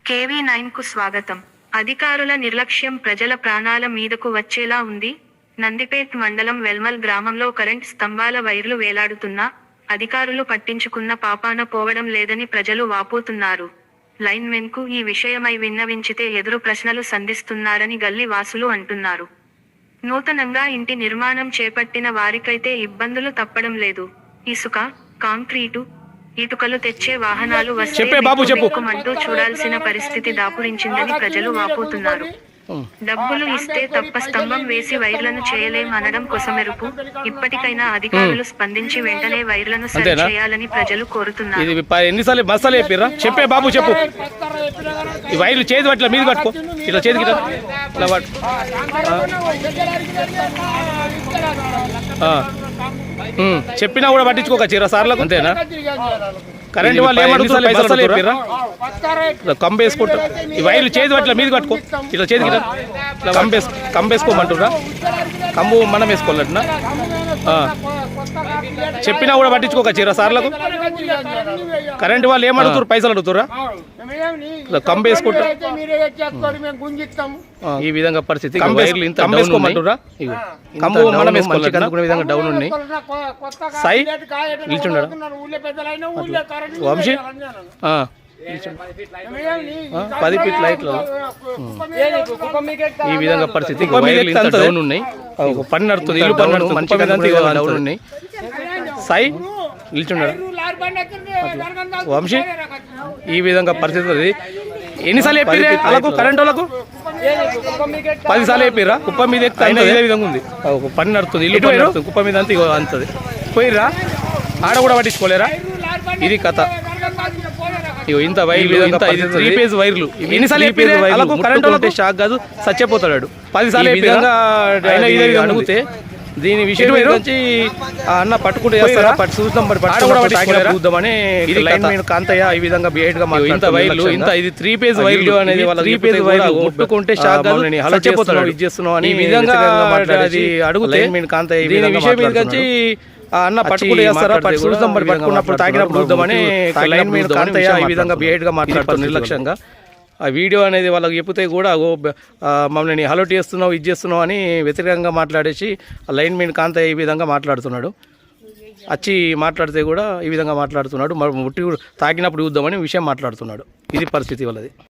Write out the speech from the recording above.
KV9కు స్వాగతం. అధికారుల నిర్లక్ష్యం ప్రజల ప్రాణాల మీదకు వచ్చేలా ఉంది. నందిపేట్ మండలం వెల్మల్ గ్రామంలో కరెంట్ స్తంభాల వైర్లు వేలాడుతున్నా అధికారులు పట్టించుకున్న పాపాన పోవడం లేదని ప్రజలు వాపోతున్నారు. లైన్మెన్కు ఈ విషయమై విన్నవించితే ఎదురు ప్రశ్నలు సంధిస్తున్నారని గల్లీ వాసులు అంటున్నారు. నూతనంగా ఇంటి నిర్మాణం చేపట్టిన వారికైతే ఇబ్బందులు తప్పడం లేదు. ఇసుక, కాంక్రీటు, ఇటుకలు తెచ్చే వాహనాలు వస్తే బిక్కుమంటూ చూడాల్సిన పరిస్థితి దాపురించిందని ప్రజలు వాపోతున్నారు. డబ్బులు ఇస్తే తప్ప స్తంభం వేసి వైర్లను చేయలేం అనడం కొసమెరుపు. ఇప్పటికైనా అధికారులు స్పందించి వెంటనే వైర్లను సరి చేయాలని ప్రజలు కోరుతున్నారు. చెప్పినా కూడా పట్టించుకోక చీర సార్లకు అంతేనా? కరెంట్ వాళ్ళు ఏమడుగుతారు? పైసలు చెప్పిర్రా? కంపేసుకుంటారు. ఈ వైర్లు చేతి పట్ల మీది కట్టుకో, ఇట్లా చేతికి కంపేసుకోమంటురా? కంబు మనం వేసుకోవాలన్నా? చెప్పినా కూడా పట్టించుకోక చీర సార్లకు. కరెంట్ వాళ్ళు ఏమడుగుతారు? పైసలు అడుగుతారా? కంపేసుకుంటారు. ఈ విధంగా పరిస్థితి కంపేసుకోమంటురా? కంబు మనం వేసుకోవాలి విధంగా డౌన్ ఉన్నాయి. సాయి నిల్చున్నాడా? వంశీ 10 ఫీట్ లైట్లు. ఈ విధంగా పరిస్థితి డౌన్ ఉన్నాయి. పని నడుతుంది, ఇల్లు పని నడుతుంది, మంచిగా డౌన్ ఉన్నాయి. సాయి నిల్చున్నాడా? వంశీ ఈ విధంగా పరిస్థితి. ఎన్నిసార్లు చెప్పారు వాళ్ళకు? కరెంట్ వాళ్ళకు 10 సార్లు చెప్పారా? కుప్ప మీద అయినా ఇదే విధంగా ఉంది. పని నడుతుంది, ఇల్లు పని నడుతుంది, కుప్ప మీద అంతా అంతది. పోయిర్రా? ఆడ కూడా పట్టించుకోలేరా? ఇది కథ. ఇంత వైర్లు, 3 ఫేజ్ వైర్లు. ఎన్నిసార్లు చెప్పారు? కరెంట్ వాళ్ళకి షాక్ కాదు, చచ్చిపోతాడు. 10 సార్లు విధంగా అయినా ఇదే విధంగా అడిగితే దీని విషయం గురించి అన్న పట్టుకుంటే చేస్తారా? చూద్దాం చూద్దామని కాంతయ్య ఈ విధంగా బిహేవ్ గా ఇంత వైర్లు, ఇంత ఇది 3 ఫేజ్ వైర్లు అనేది వాళ్ళ 3 ఫేజ్ వైర్లు ముట్టుకుంటే షాక్ కాదు, చచ్చిపోతాడు, ఇది చేస్తున్నావు అని ఈ విధంగా అడుగుతే కాంతయ్య దీని విషయం గురించి అన్న పట్టుకుంటే చేస్తారా? చూద్దాం మరి పట్టుకున్నప్పుడు తాగినప్పుడు చూద్దామని లైన్ మీద కాంతయ్య ఈ విధంగా బిహేవ్ గా మాట్లాడుతారు నిర్లక్ష్యంగా. ఆ వీడియో అనేది వాళ్ళకి చెప్తే కూడా మమ్మల్ని అలర్ట్ చేస్తున్నావు, ఇది చేస్తున్నావు అని వ్యతిరేకంగా మాట్లాడేసి లైన్ మెయిన్ కాంతయ్య ఈ విధంగా మాట్లాడుతున్నాడు. వచ్చి మాట్లాడితే కూడా ఈ విధంగా మాట్లాడుతున్నాడు. ముట్టి తాగినప్పుడు చూద్దామని విషయం మాట్లాడుతున్నాడు. ఇది పరిస్థితి వాళ్ళది.